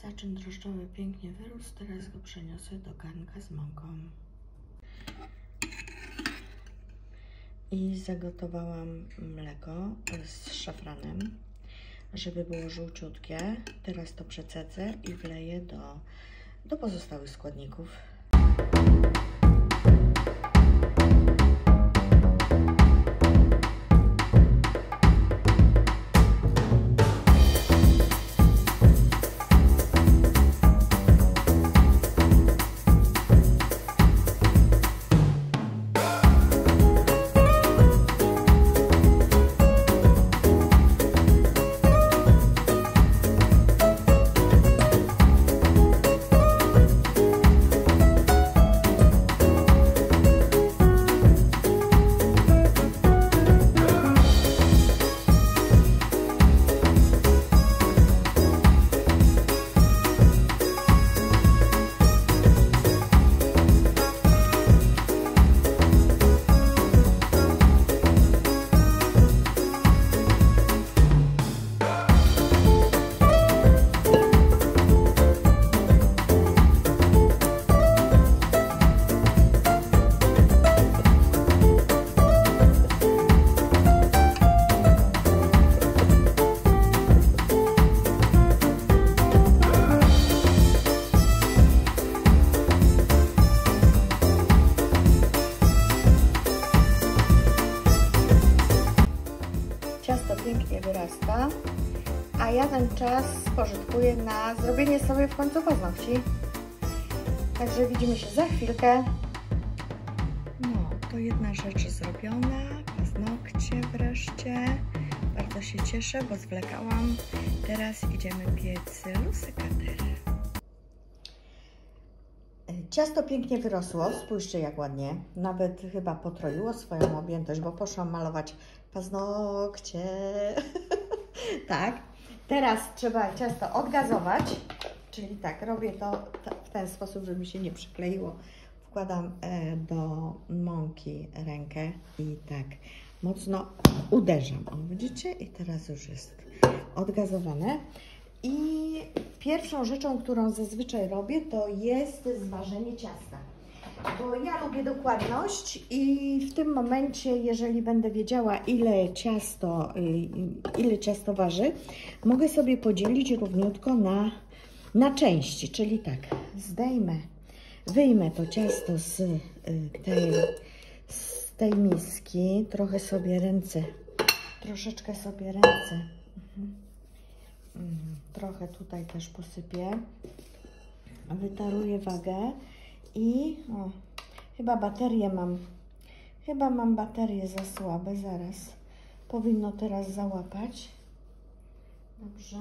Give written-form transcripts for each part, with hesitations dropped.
Zaczyn drożdżowy pięknie wyrósł, teraz go przeniosę do garnka z mąką. I zagotowałam mleko z szafranem, żeby było żółciutkie. Teraz to przecedzę i wleję do pozostałych składników. Ciasto pięknie wyrasta, a ja ten czas spożytkuję na zrobienie sobie w końcu paznokci. Także widzimy się za chwilkę. No, to jedna rzecz zrobiona, paznokcie wreszcie. Bardzo się cieszę, bo zwlekałam. Teraz idziemy piec lusykater. Ciasto pięknie wyrosło, spójrzcie jak ładnie. Nawet chyba potroiło swoją objętość, bo poszłam malować paznokcie. Tak, teraz trzeba ciasto odgazować, czyli tak, robię to w ten sposób, żeby mi się nie przykleiło. Wkładam do mąki rękę i tak mocno uderzam. O, widzicie? I teraz już jest odgazowane. I pierwszą rzeczą, którą zazwyczaj robię, to jest zważenie ciasta. Bo ja lubię dokładność i w tym momencie, jeżeli będę wiedziała, ile ciasto waży, mogę sobie podzielić równiutko na części. Czyli tak, wyjmę to ciasto z tej miski, troszeczkę sobie ręce. Trochę tutaj też posypię, wytaruję wagę i chyba mam baterie za słabe, zaraz powinno teraz załapać. Dobrze,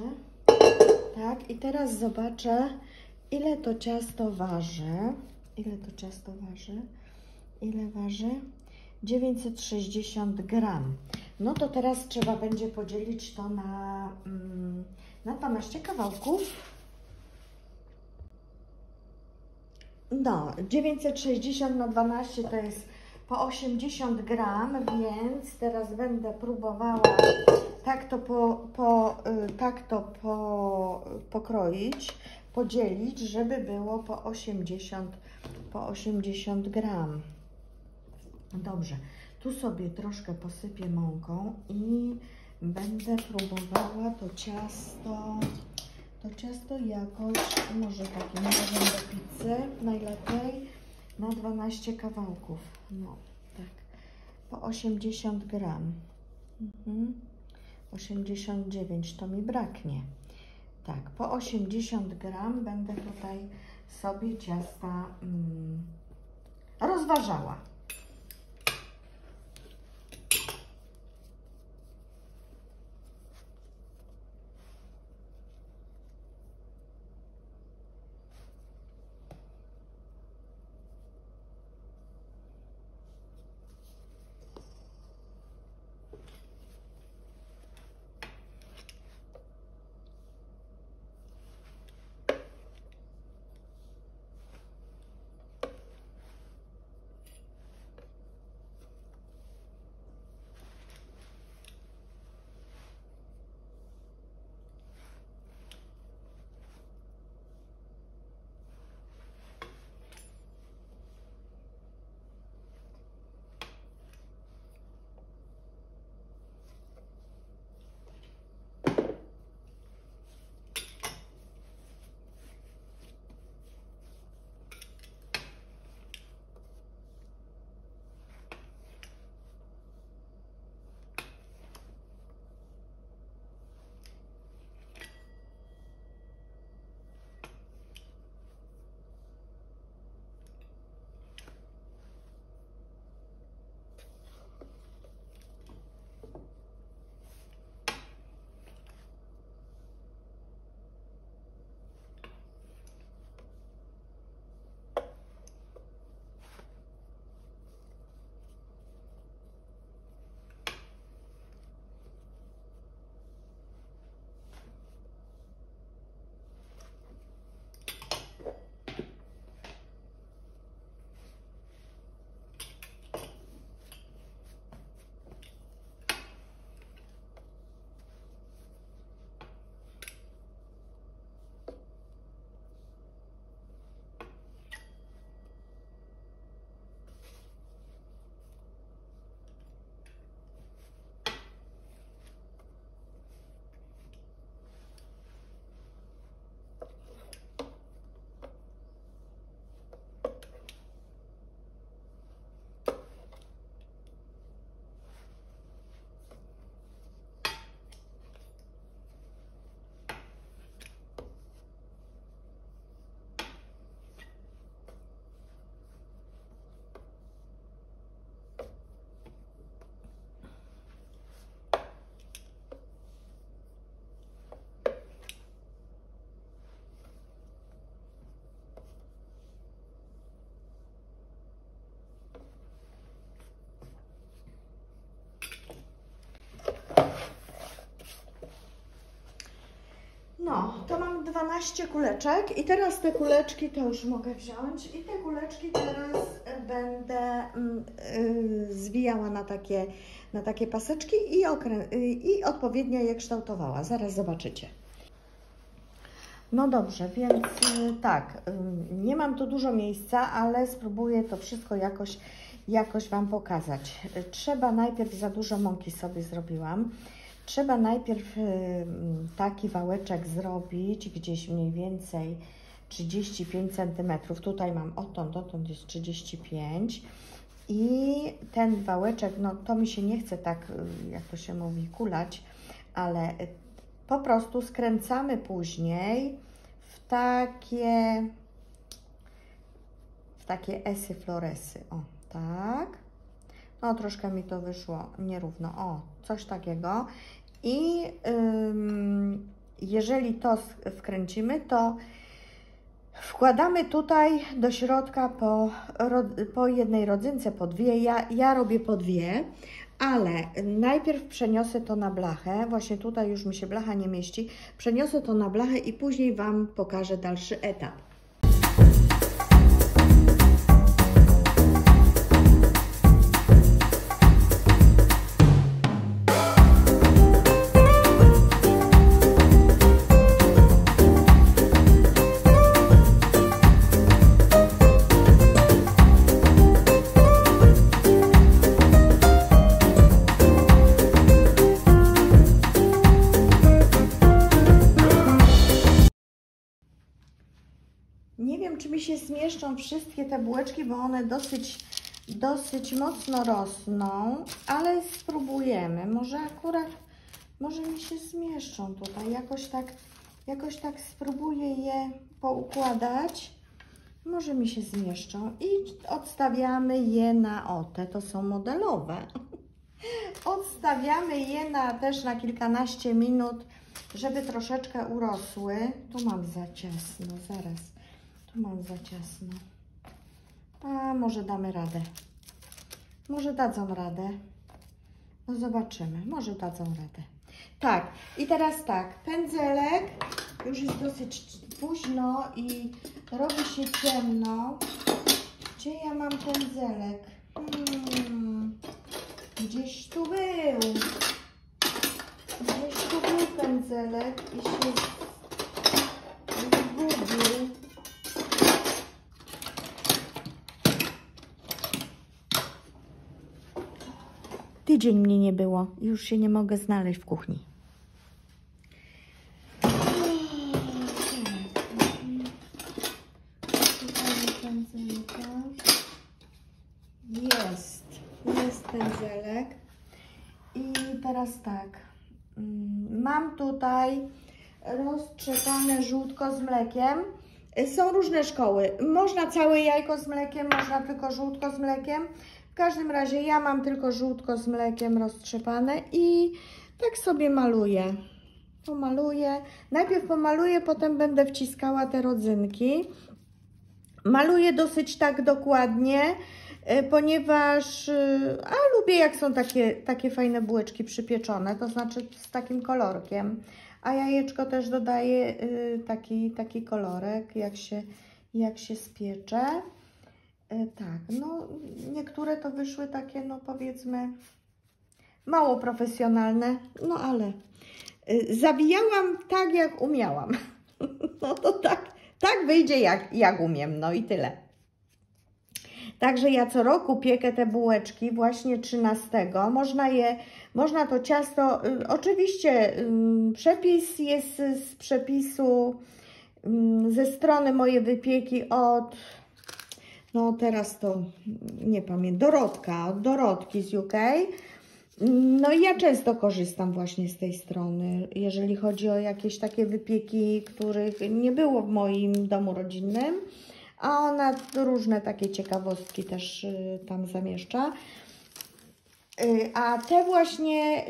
tak, i teraz zobaczę, ile to ciasto waży. Ile waży? 960 gram. No to teraz trzeba będzie podzielić to na 12 kawałków. No, 960 na 12 to jest po 80 gram, więc teraz będę próbowała tak to pokroić, podzielić, żeby było po 80 gram. Dobrze, tu sobie troszkę posypię mąką i będę próbowała to ciasto jakoś, może takim nożem do pizzy najlepiej, na 12 kawałków. No, tak, po 80 gram. 89 to mi braknie. Tak, po 80 gram będę tutaj sobie ciasta rozważała. to mam 12 kuleczek i teraz te kuleczki to już mogę wziąć i te kuleczki teraz będę zwijała na takie paseczki i odpowiednio je kształtowała. Zaraz zobaczycie. No dobrze, więc tak, nie mam tu dużo miejsca, ale spróbuję to wszystko jakoś Wam pokazać. Trzeba najpierw, za dużo mąki sobie zrobiłam, trzeba najpierw taki wałeczek zrobić, gdzieś mniej więcej 35 cm. Tutaj mam dotąd jest 35 i ten wałeczek, no to mi się nie chce tak, jak to się mówi, kulać, ale po prostu skręcamy później w takie esy floresy. O, tak. No troszkę mi to wyszło nierówno. O, coś takiego. I jeżeli to wkręcimy, to wkładamy tutaj do środka po jednej rodzynce, po dwie. Ja robię po dwie, ale najpierw przeniosę to na blachę. Właśnie tutaj już mi się blacha nie mieści. Przeniosę to na blachę i później Wam pokażę dalszy etap. Nie wiem, czy mi się zmieszczą wszystkie te bułeczki, bo one dosyć mocno rosną, ale spróbujemy. Może mi się zmieszczą tutaj. Jakoś tak spróbuję je poukładać. Może mi się zmieszczą. I odstawiamy je na to są modelowe. Odstawiamy je też na kilkanaście minut, żeby troszeczkę urosły. Tu mam za ciasno, zaraz. Tu mam za ciasno. A może damy radę. Może dadzą radę. No zobaczymy. Może dadzą radę. Tak. I teraz tak. Pędzelek. Już jest dosyć późno i robi się ciemno. Gdzie ja mam pędzelek? Gdzieś tu był. Gdzieś tu był pędzelek i się zgubił. Tydzień mnie nie było. Już się nie mogę znaleźć w kuchni. Jest pędzelek. I teraz tak. Mam tutaj roztrzepane żółtko z mlekiem. Są różne szkoły. Można całe jajko z mlekiem, można tylko żółtko z mlekiem. W każdym razie ja mam tylko żółtko z mlekiem roztrzepane i tak sobie maluję. Pomaluję. Najpierw pomaluję, potem będę wciskała te rodzynki. Maluję dosyć tak dokładnie, ponieważ lubię, jak są takie fajne bułeczki przypieczone, to znaczy z takim kolorkiem. A jajeczko też dodaje taki kolorek, jak się spiecze. Tak, no niektóre to wyszły takie, no powiedzmy, mało profesjonalne, no ale zawijałam tak, jak umiałam. No to tak wyjdzie, jak umiem, no i tyle. Także ja co roku piekę te bułeczki właśnie 13. Można to ciasto, oczywiście przepis jest z przepisu, ze strony moje wypieki no teraz to nie pamiętam, od Dorotki z UK. No i ja często korzystam właśnie z tej strony, jeżeli chodzi o jakieś takie wypieki, których nie było w moim domu rodzinnym, a ona różne takie ciekawostki też tam zamieszcza. A te właśnie,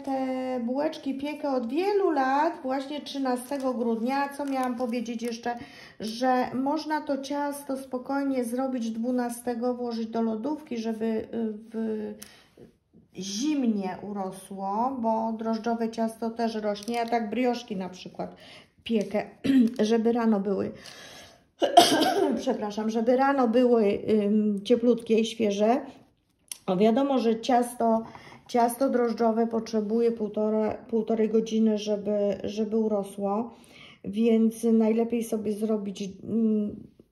te bułeczki piekę od wielu lat, właśnie 13 grudnia. Co miałam powiedzieć jeszcze, że można to ciasto spokojnie zrobić 12, włożyć do lodówki, żeby zimnie urosło, bo drożdżowe ciasto też rośnie. Ja tak brioszki na przykład piekę, żeby rano były, przepraszam, żeby rano były cieplutkie i świeże. O, wiadomo, że ciasto drożdżowe potrzebuje półtorej godziny, żeby urosło, więc najlepiej sobie zrobić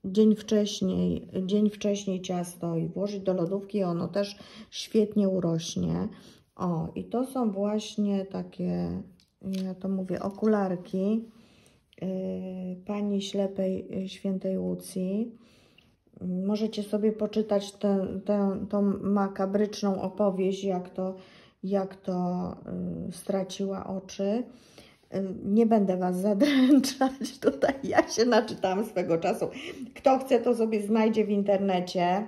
dzień wcześniej ciasto i włożyć do lodówki, ono też świetnie urośnie. O, i to są właśnie takie, ja to mówię, okularki pani ślepej świętej Łucji. Możecie sobie poczytać tą makabryczną opowieść, jak to straciła oczy. Nie będę Was zadręczać tutaj, ja się naczytałam swego czasu. Kto chce, to sobie znajdzie w internecie,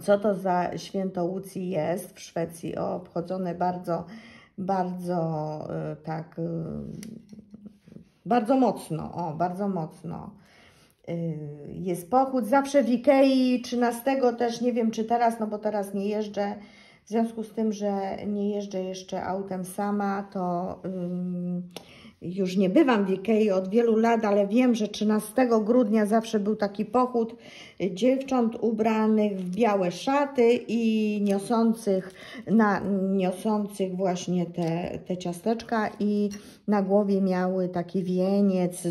co to za święto Łucji jest w Szwecji, obchodzone bardzo mocno, bardzo mocno. Jest pochód zawsze w Ikei 13 też, nie wiem czy teraz, no bo teraz nie jeżdżę, w związku z tym, że nie jeżdżę jeszcze autem sama, to już nie bywam w Ikei od wielu lat, ale wiem, że 13 grudnia zawsze był taki pochód dziewcząt ubranych w białe szaty i niosących właśnie te ciasteczka i na głowie miały taki wieniec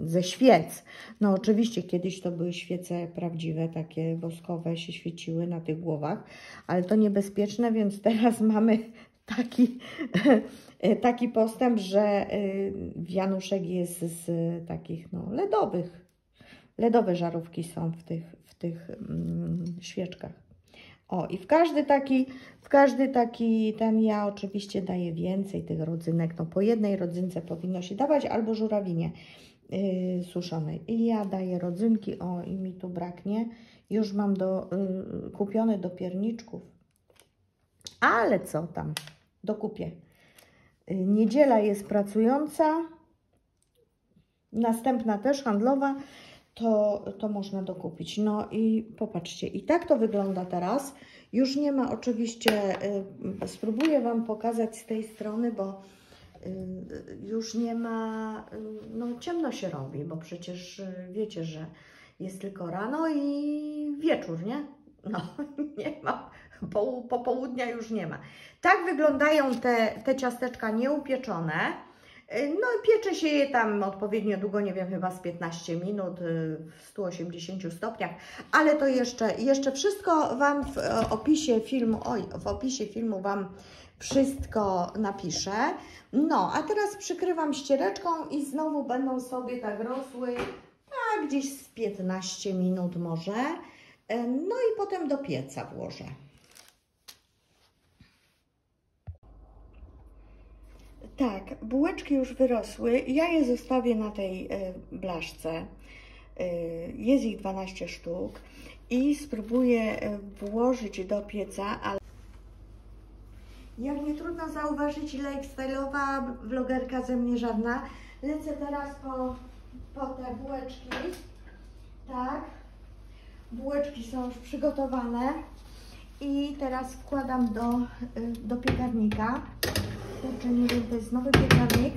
ze świec. No oczywiście kiedyś to były świece prawdziwe, takie woskowe się świeciły na tych głowach, ale to niebezpieczne, więc teraz mamy taki postęp, że wianuszek jest z takich ledowych. Ledowe żarówki są w tych świeczkach. O, i w każdy taki ten ja oczywiście daję więcej tych rodzynek. No po jednej rodzynce powinno się dawać, albo żurawinie suszonej. I ja daję rodzynki, o, i mi tu braknie. Już mam kupione do pierniczków. Ale co tam? Dokupię. Niedziela jest pracująca, następna też handlowa, to można dokupić. No i popatrzcie, i tak to wygląda teraz. Już nie ma oczywiście, spróbuję Wam pokazać z tej strony, bo już nie ma, no ciemno się robi, bo przecież wiecie, że jest tylko rano i wieczór, nie? No, nie ma, popołudnia już nie ma. Tak wyglądają te ciasteczka nieupieczone. No i piecze się je tam odpowiednio długo, nie wiem, chyba z 15 minut w 180 stopniach, ale to jeszcze wszystko Wam w opisie filmu Wam wszystko napiszę. No, a teraz przykrywam ściereczką i znowu będą sobie tak rosły, gdzieś z 15 minut może. No i potem do pieca włożę. Tak, bułeczki już wyrosły. Ja je zostawię na tej blaszce. Jest ich 12 sztuk i spróbuję włożyć do pieca, ale jak nie trudno zauważyć, lifestyle'owa vlogerka ze mnie żadna. Lecę teraz po te bułeczki. Tak. Bułeczki są już przygotowane i teraz wkładam do piekarnika. Kurczę, nie wiem, to jest nowy piekarnik.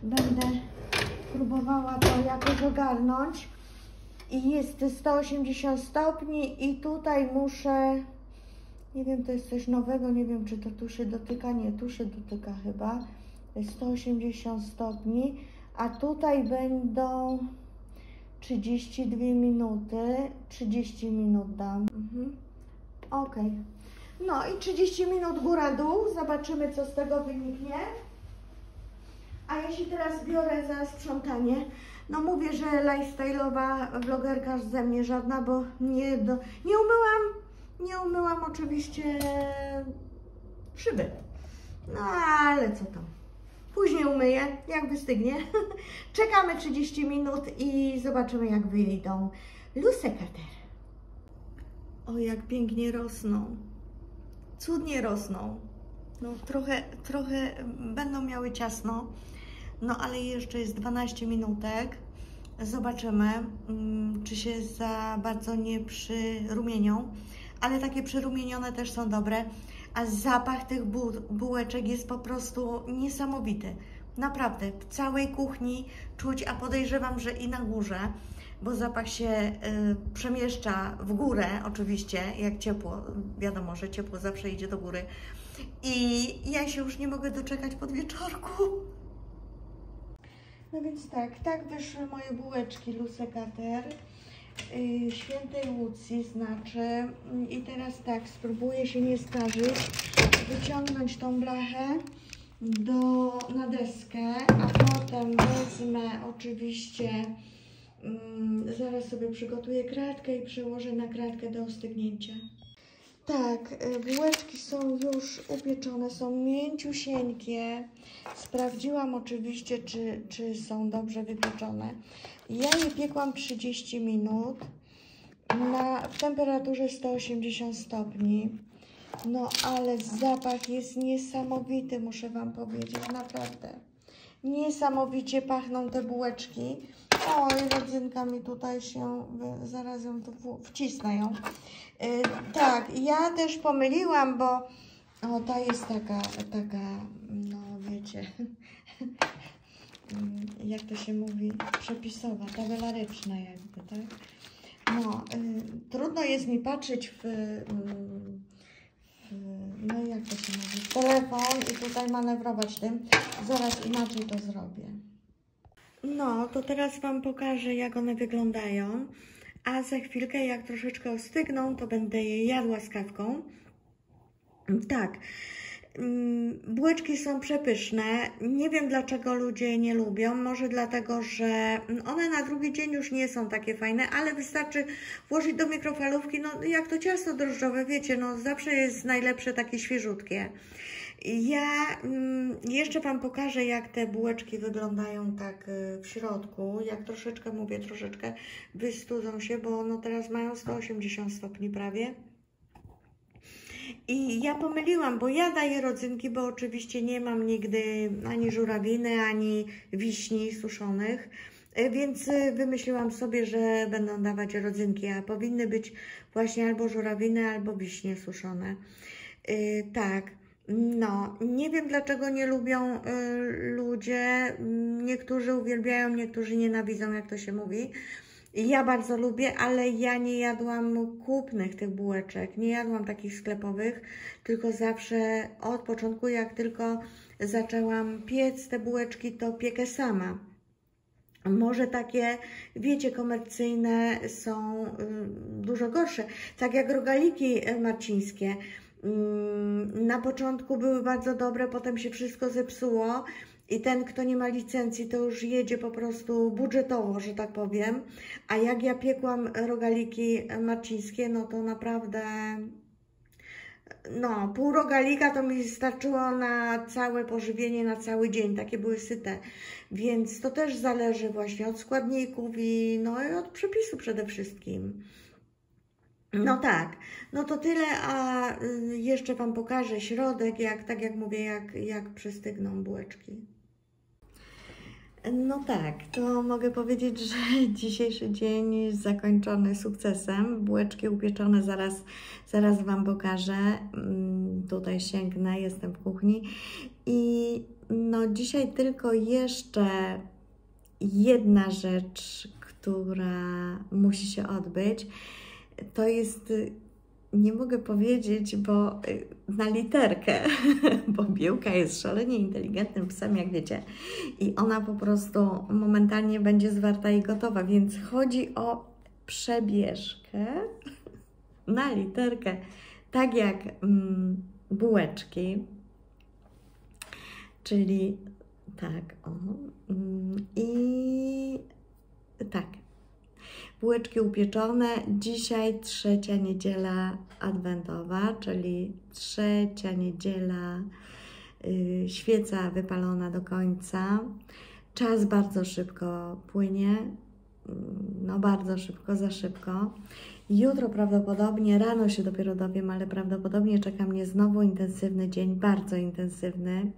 Będę próbowała to jakoś ogarnąć. I jest 180 stopni i tutaj muszę, nie wiem, to jest coś nowego, nie wiem, czy to tu się dotyka, nie, tu się dotyka chyba. To jest 180 stopni, a tutaj będą 32 minuty, 30 minut dam. Ok. No i 30 minut góra-dół, zobaczymy, co z tego wyniknie. A jeśli teraz biorę za sprzątanie, no mówię, że lifestyle'owa vlogerka ze mnie żadna, bo nie umyłam oczywiście szyby. No ale co tam. Później umyję, jak wystygnie. Czekamy 30 minut i zobaczymy, jak wyjdą lusekatery. O, jak pięknie rosną. Cudnie rosną. No trochę będą miały ciasno, no ale jeszcze jest 12 minutek. Zobaczymy, czy się za bardzo nie przyrumienią, ale takie przyrumienione też są dobre. A zapach tych bułeczek jest po prostu niesamowity. Naprawdę, w całej kuchni czuć, a podejrzewam, że i na górze, bo zapach się przemieszcza w górę, oczywiście, jak ciepło, wiadomo, że ciepło zawsze idzie do góry. I ja się już nie mogę doczekać podwieczorku. No więc tak wyszły moje bułeczki Lussekater, Świętej Łucji znaczy. I teraz tak, spróbuję się nie skarżyć, wyciągnąć tą blachę na deskę, a potem wezmę oczywiście, zaraz sobie przygotuję kratkę i przełożę na kratkę do ostygnięcia. Tak, bułeczki są już upieczone, są mięciusieńkie. Sprawdziłam oczywiście, czy są dobrze wypieczone. Ja je piekłam 30 minut w temperaturze 180 stopni. No ale zapach jest niesamowity, muszę Wam powiedzieć, naprawdę. Niesamowicie pachną te bułeczki. Oj, rodzynka mi tutaj się, zaraz ją tu wcisnę ją. Tak, ja też pomyliłam, bo ta jest taka, no wiecie, jak to się mówi, przepisowa, tabelaryczna jakby, tak? No, trudno jest mi patrzeć no jak to się mówi, w telefon i tutaj manewrować tym. Zaraz inaczej to zrobię. No, to teraz Wam pokażę, jak one wyglądają. A za chwilkę, jak troszeczkę ostygną, to będę je jadła z kawką. Tak, bułeczki są przepyszne. Nie wiem, dlaczego ludzie nie lubią. Może dlatego, że one na drugi dzień już nie są takie fajne, ale wystarczy włożyć do mikrofalówki. No, jak to ciasto drożdżowe, wiecie, no zawsze jest najlepsze takie świeżutkie. Ja jeszcze Wam pokażę, jak te bułeczki wyglądają tak w środku. Jak troszeczkę, mówię troszeczkę, wystudzą się, bo no teraz mają 180 stopni prawie. I ja pomyliłam, bo ja daję rodzynki, bo oczywiście nie mam nigdy ani żurawiny, ani wiśni suszonych. Więc wymyśliłam sobie, że będą dawać rodzynki, a powinny być właśnie albo żurawiny, albo wiśnie suszone. Tak. No, nie wiem, dlaczego nie lubią ludzie. Niektórzy uwielbiają, niektórzy nienawidzą, jak to się mówi. Ja bardzo lubię, ale ja nie jadłam kupnych tych bułeczek. Nie jadłam takich sklepowych, tylko zawsze od początku, jak tylko zaczęłam piec te bułeczki, to piekę sama. Może takie, wiecie, komercyjne są dużo gorsze. Tak jak rogaliki marcińskie. Na początku były bardzo dobre, potem się wszystko zepsuło i ten, kto nie ma licencji, to już jedzie po prostu budżetowo, że tak powiem. A jak ja piekłam rogaliki marcińskie, no to naprawdę, no pół rogalika to mi starczyło na całe pożywienie, na cały dzień, takie były syte. Więc to też zależy właśnie od składników i od przepisu przede wszystkim. No tak, no to tyle, a jeszcze Wam pokażę środek, tak jak mówię, jak przystygną bułeczki. No tak, to mogę powiedzieć, że dzisiejszy dzień zakończony sukcesem. Bułeczki upieczone, zaraz Wam pokażę. Tutaj sięgnę, jestem w kuchni. I no dzisiaj tylko jeszcze jedna rzecz, która musi się odbyć. To jest, nie mogę powiedzieć, bo na literkę, bo Biłka jest szalenie inteligentnym psem, jak wiecie. I ona po prostu momentalnie będzie zwarta i gotowa, więc chodzi o przebieżkę na literkę, tak jak bułeczki, czyli tak, o, i tak. Bułeczki upieczone. Dzisiaj trzecia niedziela adwentowa, czyli trzecia niedziela, świeca wypalona do końca. Czas bardzo szybko płynie, no bardzo szybko, za szybko. Jutro prawdopodobnie, rano się dopiero dowiem, ale prawdopodobnie czeka mnie znowu intensywny dzień, bardzo intensywny.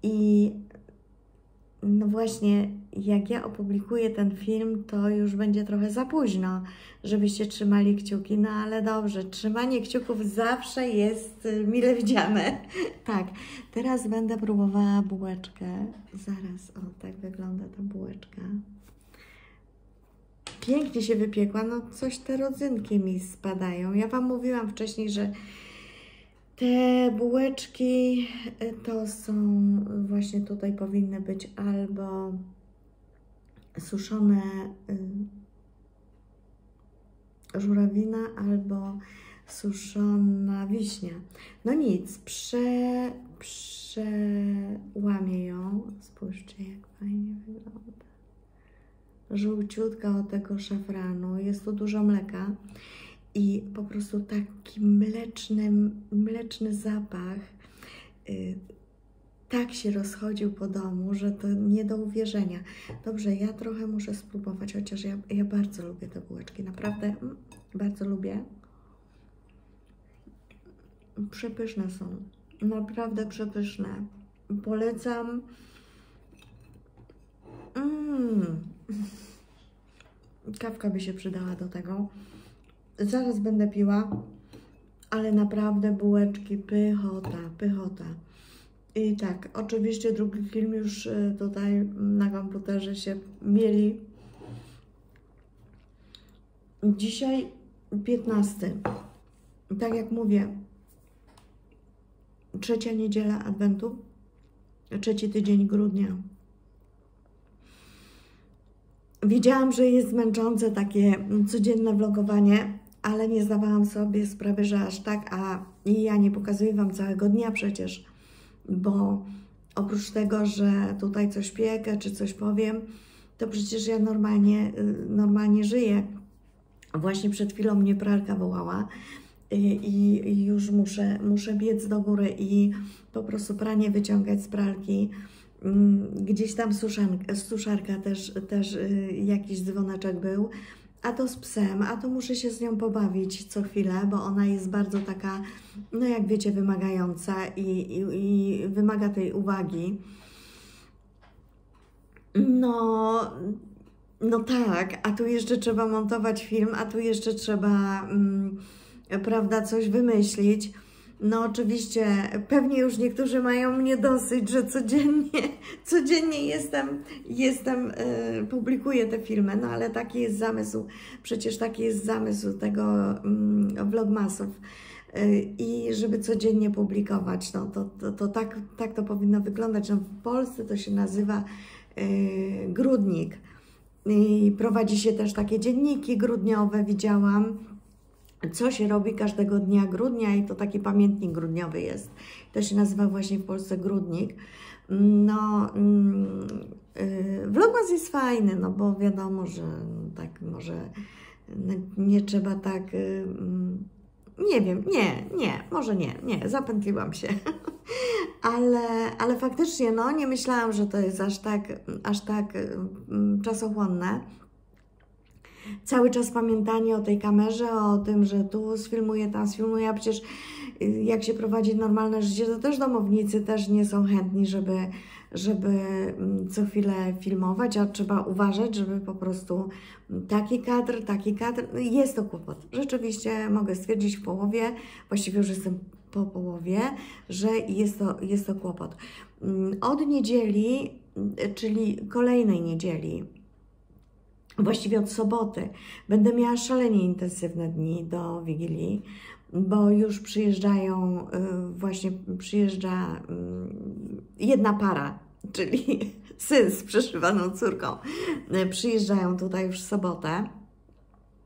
I No właśnie, jak ja opublikuję ten film, to już będzie trochę za późno, żebyście trzymali kciuki. No ale dobrze, trzymanie kciuków zawsze jest mile widziane. Tak, teraz będę próbowała bułeczkę. Zaraz, o, tak wygląda ta bułeczka. Pięknie się wypiekła, no coś te rodzynki mi spadają. Ja Wam mówiłam wcześniej, że te bułeczki to są, właśnie tutaj powinny być albo suszone żurawina, albo suszona wiśnia. No nic, przełamię ją. Spójrzcie, jak fajnie wygląda. Żółciutka od tego szafranu, jest tu dużo mleka i po prostu taki mleczny zapach tak się rozchodził po domu, że to nie do uwierzenia. Dobrze, ja trochę muszę spróbować, chociaż ja bardzo lubię te bułeczki, naprawdę bardzo lubię. Przepyszne są, naprawdę przepyszne. Polecam. Kawka by się przydała do tego. Zaraz będę piła, ale naprawdę bułeczki, pychota, pychota. I tak, oczywiście drugi film już tutaj na komputerze się mieli. Dzisiaj 15. Tak jak mówię, 3. niedziela Adwentu, 3. tydzień grudnia. Wiedziałam, że jest męczące takie codzienne vlogowanie, ale nie zdawałam sobie sprawy, że aż tak, i ja nie pokazuję Wam całego dnia przecież, bo oprócz tego, że tutaj coś piekę czy coś powiem, to przecież ja normalnie żyję. Właśnie przed chwilą mnie pralka wołała i już muszę biec do góry i po prostu pranie wyciągać z pralki. Gdzieś tam suszarka też jakiś dzwoneczek był, a to z psem, a to muszę się z nią pobawić co chwilę, bo ona jest bardzo taka, no jak wiecie, wymagająca i wymaga tej uwagi. No tak, a tu jeszcze trzeba montować film, a tu jeszcze trzeba, prawda, coś wymyślić. No oczywiście, pewnie już niektórzy mają mnie dosyć, że codziennie publikuję te filmy, no ale taki jest zamysł, przecież taki jest zamysł tego vlogmasów i żeby codziennie publikować, no to tak to powinno wyglądać. No, w Polsce to się nazywa grudnik i prowadzi się też takie dzienniki grudniowe, widziałam. Co się robi każdego dnia grudnia i to taki pamiętnik grudniowy jest. To się nazywa właśnie w Polsce grudnik. No, vlogmas jest fajny, no bo wiadomo, że tak może nie trzeba tak, nie wiem, może nie, zapętliłam się. Ale faktycznie, no nie myślałam, że to jest aż tak czasochłonne. Cały czas pamiętanie o tej kamerze, o tym, że tu sfilmuję, tam sfilmuję, a przecież jak się prowadzi normalne życie, to też domownicy też nie są chętni, żeby co chwilę filmować, a trzeba uważać, żeby po prostu taki kadr, jest to kłopot. Rzeczywiście mogę stwierdzić w połowie, właściwie już jestem po połowie, że jest to kłopot. Od niedzieli, czyli kolejnej niedzieli, właściwie od soboty, będę miała szalenie intensywne dni do Wigilii, bo już przyjeżdża jedna para, czyli syn z przeszywaną córką. Przyjeżdżają tutaj już w sobotę.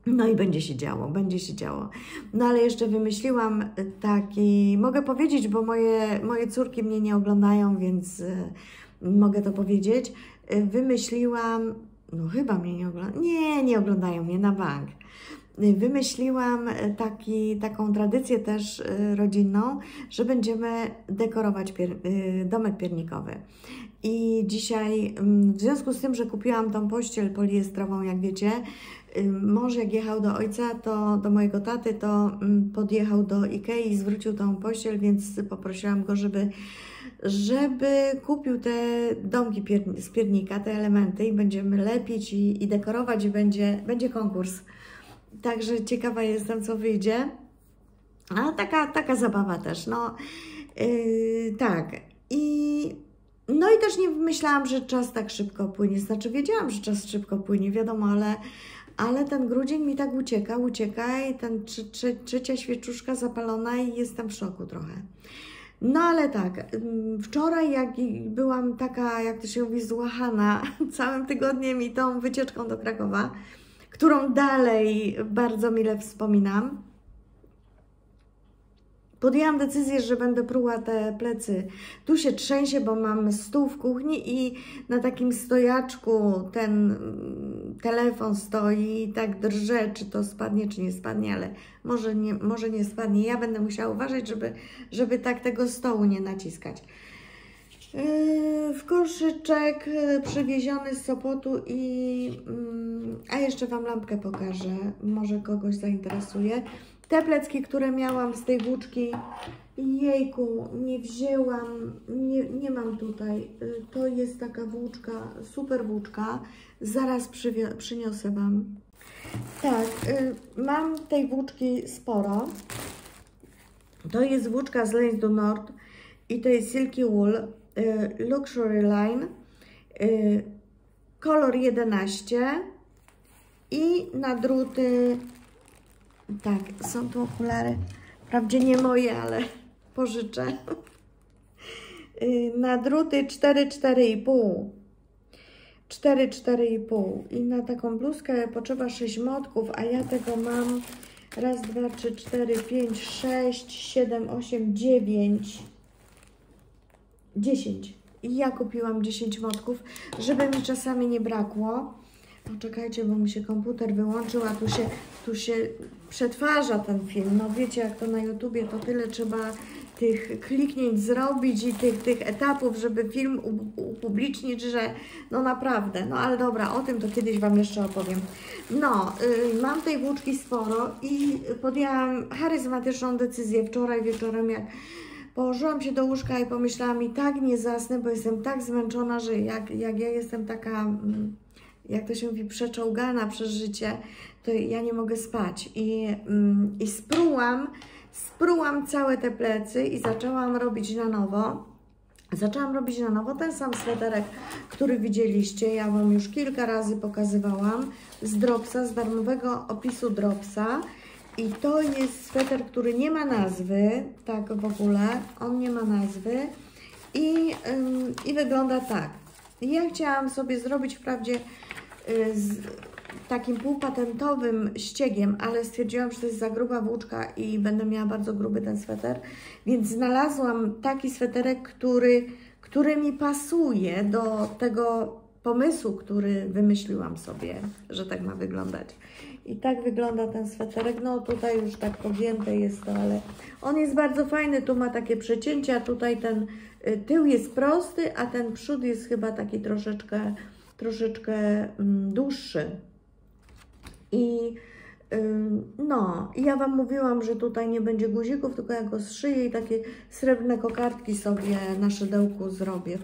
No i będzie się działo. No ale jeszcze wymyśliłam taki, mogę powiedzieć, bo moje córki mnie nie oglądają, więc mogę to powiedzieć. Wymyśliłam, no chyba mnie nie oglądają, nie oglądają mnie na bank. Wymyśliłam taką tradycję też rodzinną, że będziemy dekorować domek piernikowy. I dzisiaj, w związku z tym, że kupiłam tą pościel poliestrową, jak wiecie, mąż jak jechał do ojca, do mojego taty, to podjechał do Ikei i zwrócił tą pościel, więc poprosiłam go, żeby żeby kupił te domki z piernika, te elementy i będziemy lepić i dekorować i będzie konkurs. Także ciekawa jestem, co wyjdzie. A taka zabawa też, no tak. No i też nie myślałam, że czas tak szybko płynie. Znaczy wiedziałam, że czas szybko płynie, wiadomo, ale ten grudzień mi tak ucieka i ten trzecia świeczuszka zapalona i jestem w szoku trochę. No ale tak, wczoraj jak byłam taka, jak to się mówi, złachana całym tygodniem i tą wycieczką do Krakowa, którą dalej bardzo mile wspominam, podjęłam decyzję, że będę pruła te plecy. Tu się trzęsie, bo mam stół w kuchni i na takim stojaczku ten telefon stoi i tak drże, czy to spadnie, czy nie spadnie, ale może nie spadnie. Ja będę musiała uważać, żeby tak tego stołu nie naciskać. W koszyczek przywieziony z Sopotu a jeszcze Wam lampkę pokażę, może kogoś zainteresuje. Te plecki, które miałam z tej włóczki, jejku, nie wzięłam, nie mam tutaj. To jest taka włóczka, super włóczka, zaraz przyniosę Wam. Tak, mam tej włóczki sporo. To jest włóczka z Lace du Nord i to jest Silky Wool Luxury Line, kolor 11 i na druty. Tak, są tu okulary, wprawdzie nie moje, ale pożyczę. Na druty 4,5. 4,5 i na taką bluzkę potrzeba 6 motków, a ja tego mam raz, 2, 3, 4, 5, 6, 7, 8, 9, 10. I ja kupiłam 10 motków, żeby mi czasami nie brakło. Poczekajcie, bo mi się komputer wyłączył, a tu się przetwarza ten film. No wiecie, jak to na YouTubie, to tyle trzeba tych kliknięć zrobić i tych etapów, żeby film upublicznić, że no naprawdę. No ale dobra, o tym to kiedyś Wam jeszcze opowiem. No, mam tej włóczki sporo i podjęłam charyzmatyczną decyzję wczoraj wieczorem, jak położyłam się do łóżka i pomyślałam, i tak nie zasnę, bo jestem tak zmęczona, że jak ja jestem taka, jak to się mówi, przeczołgana przez życie, to ja nie mogę spać. I sprułam całe te plecy i zaczęłam robić na nowo. Zaczęłam robić na nowo ten sam sweterek, który widzieliście. Ja Wam już kilka razy pokazywałam z Dropsa, z darmowego opisu Dropsa. I to jest sweter, który nie ma nazwy, tak w ogóle, on nie ma nazwy i wygląda tak. Ja chciałam sobie zrobić wprawdzie z takim półpatentowym ściegiem, ale stwierdziłam, że to jest za gruba włóczka i będę miała bardzo gruby ten sweter, więc znalazłam taki sweterek, który mi pasuje do tego pomysłu, który wymyśliłam sobie, że tak ma wyglądać. I tak wygląda ten sweterek. No tutaj już tak pogięte jest to, ale on jest bardzo fajny. Tu ma takie przecięcia, tutaj ten tył jest prosty, a ten przód jest chyba taki troszeczkę dłuższy. I no, ja Wam mówiłam, że tutaj nie będzie guzików, tylko ja go zszyję i takie srebrne kokardki sobie na szydełku zrobię,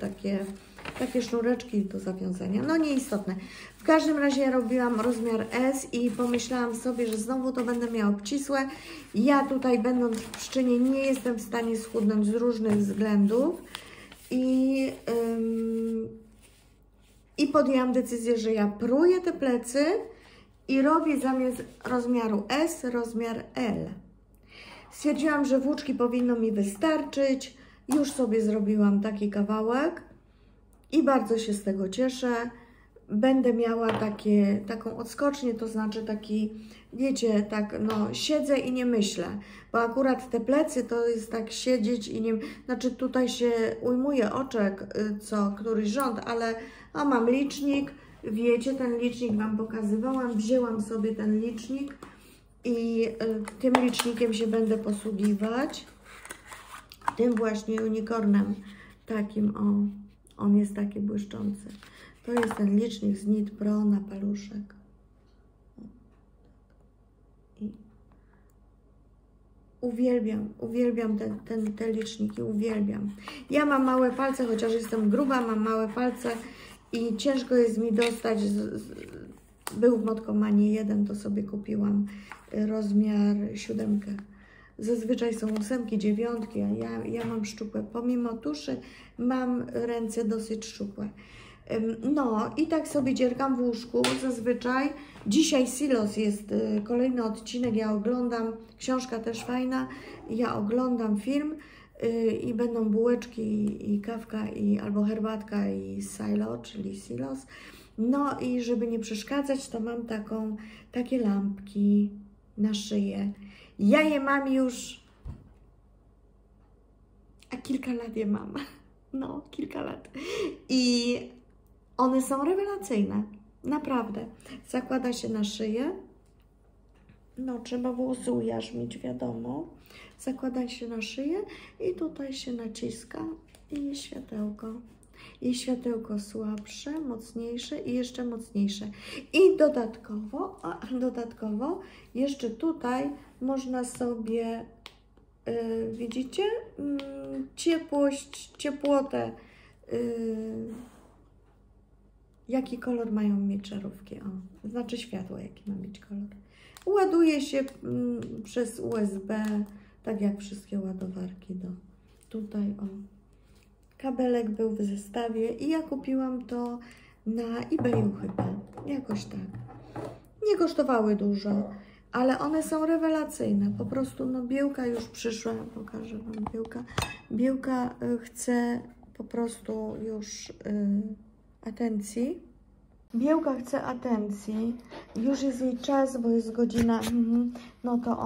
takie sznureczki do zawiązania, no nieistotne. W każdym razie ja robiłam rozmiar S i pomyślałam sobie, że znowu to będę miała obcisłe. Ja tutaj, będąc w Pszczynie, nie jestem w stanie schudnąć z różnych względów i podjęłam decyzję, że ja pruję te plecy i robię zamiast rozmiaru S rozmiar L. Stwierdziłam, że włóczki powinno mi wystarczyć. Już sobie zrobiłam taki kawałek i bardzo się z tego cieszę. Będę miała taką odskocznię, to znaczy taki, wiecie, tak no siedzę i nie myślę, bo akurat te plecy to jest tak siedzieć i nie, znaczy tutaj się ujmuje oczek co któryś rząd, ale mam licznik, wiecie, ten licznik Wam pokazywałam, wzięłam sobie ten licznik i tym licznikiem się będę posługiwać, tym właśnie unicornem, takim on jest taki błyszczący. To jest ten licznik z Knit Pro na paluszek. I Uwielbiam te liczniki, uwielbiam. Ja mam małe palce, chociaż jestem gruba, mam małe palce i ciężko jest mi dostać. Był w Motkomanii 1, to sobie kupiłam rozmiar 7. Zazwyczaj są 8, 9, a ja mam szczupłe. Pomimo tuszy mam ręce dosyć szczupłe. No i tak sobie dziergam w łóżku zazwyczaj. Dzisiaj Silos jest kolejny odcinek, ja oglądam, książka też fajna, ja oglądam film i będą bułeczki i kawka albo herbatka i silo, czyli Silos. No i żeby nie przeszkadzać, to mam takie lampki na szyję. Ja je mam już, a kilka lat je mam. No, kilka lat. I one są rewelacyjne. Naprawdę. Zakłada się na szyję. No, trzeba włosy ujarzmić, wiadomo. Zakłada się na szyję i tutaj się naciska i światełko. I światełko słabsze, mocniejsze i jeszcze mocniejsze. I dodatkowo jeszcze tutaj można sobie, widzicie, ciepłotę, jaki kolor mają mieć żarówki, o, znaczy światło, jaki ma mieć kolor. Ładuje się przez USB, tak jak wszystkie ładowarki tutaj, o. Kabelek był w zestawie i ja kupiłam to na eBayu chyba, jakoś tak. Nie kosztowały dużo, ale one są rewelacyjne. Po prostu, no, Biełka już przyszła, pokażę Wam Biełka. Biełka chce po prostu już atencji. Biełka chce atencji, już jest jej czas, bo jest godzina, no to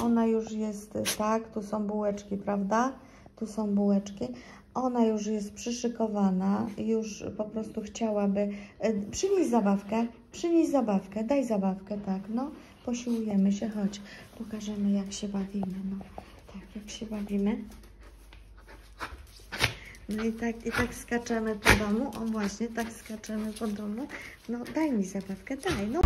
ona już jest, tak, tu są bułeczki, prawda? Tu są bułeczki. Ona już jest przyszykowana, już po prostu chciałaby, przynieś zabawkę, daj zabawkę, tak, no, posiłujemy się, chodź, pokażemy jak się bawimy, no, tak, jak się bawimy. No i tak skaczemy po domu, o właśnie, tak skaczemy po domu, no daj mi zabawkę, daj, no.